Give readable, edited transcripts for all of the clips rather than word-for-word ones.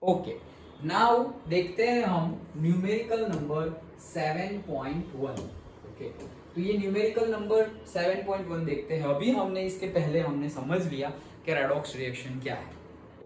Okay, now देखते हैं हम न्यूमेरिकल नंबर 7.1। ओके, तो ये न्यूमेरिकल नंबर 7.1 देखते हैं। अभी हमने इसके पहले हमने समझ लिया कि रेडॉक्स रिएक्शन क्या है।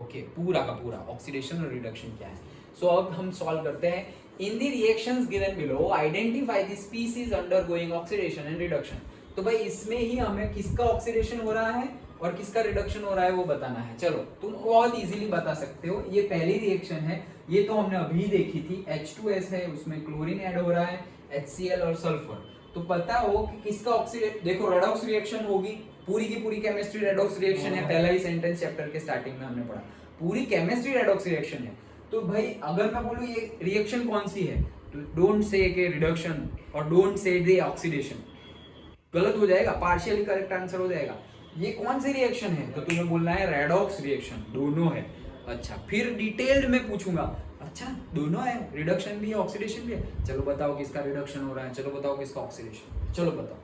ओके, पूरा का पूरा ऑक्सीडेशन और रिडक्शन क्या है। सो अब हम सॉल्व करते हैं। In the reactions given below identify the species undergoing oxidation and reduction. तो भाई इसमें ही हमें किसका ऑक्सीडेशन हो रहा है और किसका रिडक्शन हो रहा है वो बताना है। चलो, तुम बहुत इजीली बता सकते हो। ये पहली रिएक्शन है, ये तो हमने अभी देखी थी। H2S है, उसमें क्लोरीन ऐड हो रहा है, HCl और सल्फर। तो पता हो कि किसका ऑक्सीडेट। देखो, रेडॉक्स रिएक्शन होगी, पूरी की पूरी केमिस्ट्री रेडॉक्स रिएक्शन है। पहला ही सेंटेंस चैप्टर के स्टार्टिंग में हमने पढ़ा, पूरी केमिस्ट्री रेडॉक्स रिएक्शन है। तो भाई अगर मैं बोलूं ये रिएक्शन कौन सी है, तो डोंट से के रिडक्शन और डोंट से द ऑक्सीडेशन, गलत हो जाएगा, पार्शियली करेक्ट आंसर हो जाएगा। ये कौन सी रिएक्शन है, तो तुम्हें बोलना है रेडॉक्स रिएक्शन, दोनों है। अच्छा, फिर डिटेल्ड में पूछूंगा, अच्छा दोनों है, रिडक्शन भी है ऑक्सीडेशन भी है। चलो बताओ किसका रिडक्शन हो रहा है, चलो बताओ किसका ऑक्सीडेशन, चलो बताओ।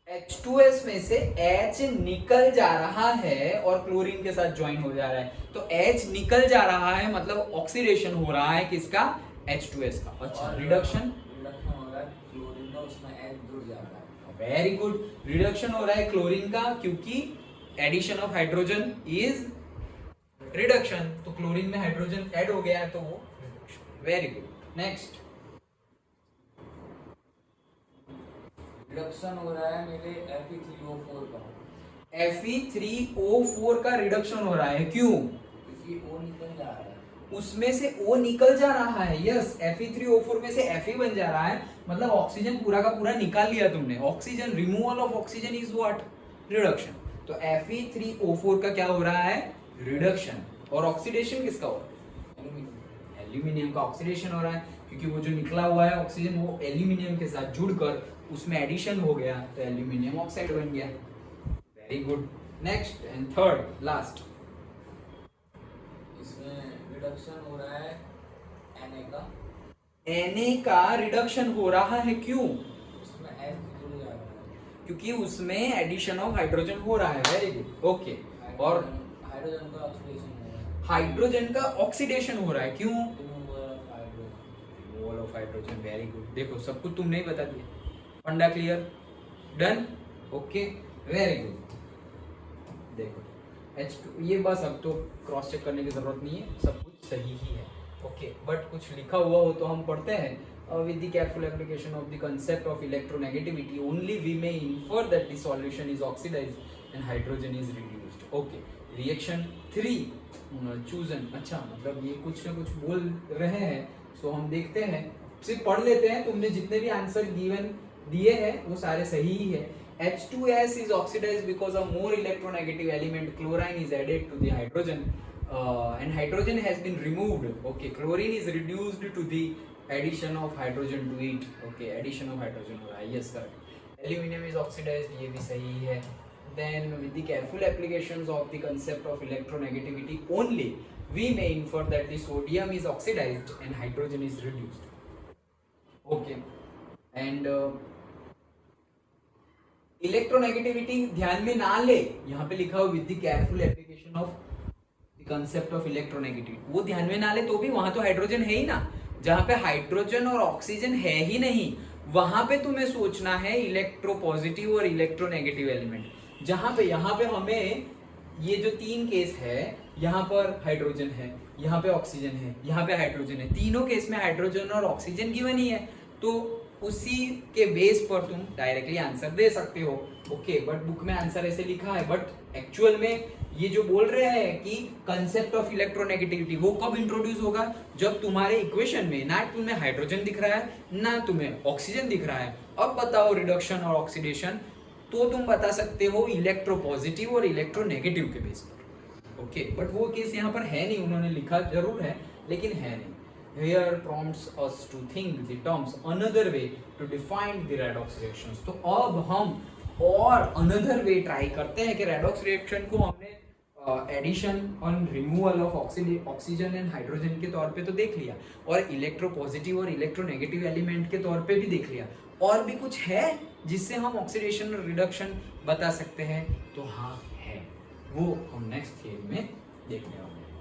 H2S में से H निकल जा रहा है और क्लोरीन के साथ ज्वाइन हो जा रहा है। तो H निकल जा रहा है मतलब ऑक्सीडेशन हो रहा है किसका, H2S का। अच्छा, रिडक्शन हो रहा है क्लोरीन का, उसमें H जुड़ जा रहा है। वेरी गुड, रिडक्शन हो रहा है क्लोरीन का क्योंकि addition of hydrogen is reduction. तो क्लोरीन में हाइड्रोजन ऐड हो गया है तो वो reduction. Very good, next. Reduction हो रहा है मेरे Fe3O4 का। Fe3O4 का रिडक्शन हो रहा है, क्यों? क्योंकि O निकल जा रहा है, उसमें से O निकल जा रहा है। यस, Fe3O4 में से Fe बन जा रहा है, मतलब ऑक्सीजन पूरा का पूरा निकाल लिया तुमने। Oxygen, removal of oxygen is what, reduction. तो Fe3O4 का क्या हो रहा है, रिडक्शन। और ऑक्सीडेशन किसका हो रहा है, एल्यूमिनियम का ऑक्सीडेशन हो रहा है, क्योंकि वो जो निकला हुआ है ऑक्सीजन वो एल्यूमिनियम के साथ जुड़कर उसमें एडिशन हो गया तो एल्यूमिनियम ऑक्साइड बन गया। Very good, next and third last. इसमें रिडक्शन हो रहा है Na का रिडक्शन हो रहा है, क्यों? उसमें H जुड़ जा रहा है, क्योंकि उसमें एडिशन ऑफ हाइड्रोजन हो रहा है। Very good, okay. और हाइड्रोजन का ऑक्सीडेशन हो रहा है, हाइड्रोजन का ऑक्सीडेशन हो रहा है, क्यों? Removal of hydrogen. Very good, देखो सब कुछ तुमने ही बता दिया। फंडा clear, done, okay, very good. देखो H2, ये बस अब तो क्रॉस चेक करने की जरूरत नहीं है, सब कुछ सही ही है। ओके, बट कुछ लिखा हुआ हो तो हम पढ़ते हैं। With the careful application of the concept of electronegativity only we may infer that the solution is oxidised and hydrogen is reduced. Okay, reaction 3 chosen. अच्छा, मतलब ये कुछ ना कुछ बोल रहे हैं, सो हम देखते हैं, सिर्फ पढ़ लेते हैं। तुमने जितने भी आंसर गिवन दिए हैं वो सारे सही ही है। H2S is oxidized because a more electronegative element chlorine is added to the hydrogen and hydrogen has been removed. Okay, chlorine is reduced to the addition of hydrogen to it. Okay, addition of hydrogen हो रहा है, yes correct. Aluminium is oxidized, ये भी सही है। Then with the careful applications of the concept of electronegativity only we may infer that the sodium is oxidized and hydrogen is reduced. Okay, and electronegativity ध्यान में ना ले, यहाँ पे लिखा हो with the careful application of the concept of electronegativity, वो ध्यान में ना ले तो भी वहां तो हाइड्रोजन है ही ना। जहां पे हाइड्रोजन और ऑक्सीजन है ही नहीं वहां पे तुम्हें सोचना है इलेक्ट्रोपॉजिटिव और इलेक्ट्रोनेगेटिव एलिमेंट। जहां पे यहाँ पे हमें ये जो 3 केस है, यहाँ पर हाइड्रोजन है, यहाँ पे ऑक्सीजन है, यहाँ पे हाइड्रोजन है, तीनों केस में हाइड्रोजन और ऑक्सीजन गिवन ही है, तो उसी के बेस पर तुम डायरेक्टली आंसर दे सकते हो। ओके, बट बुक में आंसर ऐसे लिखा है, बट एक्चुअल में ये जो बोल रहे हैं कि कंसेप्ट ऑफ इलेक्ट्रोनेगेटिविटी वो कब इंट्रोड्यूस होगा, जब तुम्हारे इक्वेशन में ना तुम्हें हाइड्रोजन दिख रहा है ना तुम्हें ऑक्सीजन दिख रहा है। अब बताओ रिडक्शन और ऑक्सीडेशन, तो तुम बता सकते हो इलेक्ट्रोपॉजिटिव और इलेक्ट्रोनेगेटिव के बेस पर। ओके, बट वो केस यहाँ पर है नहीं, उन्होंने लिखा जरूर है लेकिन है नहीं। Here prompts us to think the terms another way to define the redox reactions. तो अब हम और another way ट्राई करते हैं कि redox reaction को हमने एडिशन और removal of oxygen and hydrogen के तौर पे तो देख लिया, और इलेक्ट्रोपॉजिटिव और इलेक्ट्रोनेगेटिव एलिमेंट के तौर पे भी देख लिया, और भी कुछ है जिससे हम ऑक्सीडेशन और रिडक्शन बता सकते हैं। तो हाँ है, वो हम नेक्स्ट थियरी में देखने वाले हैं।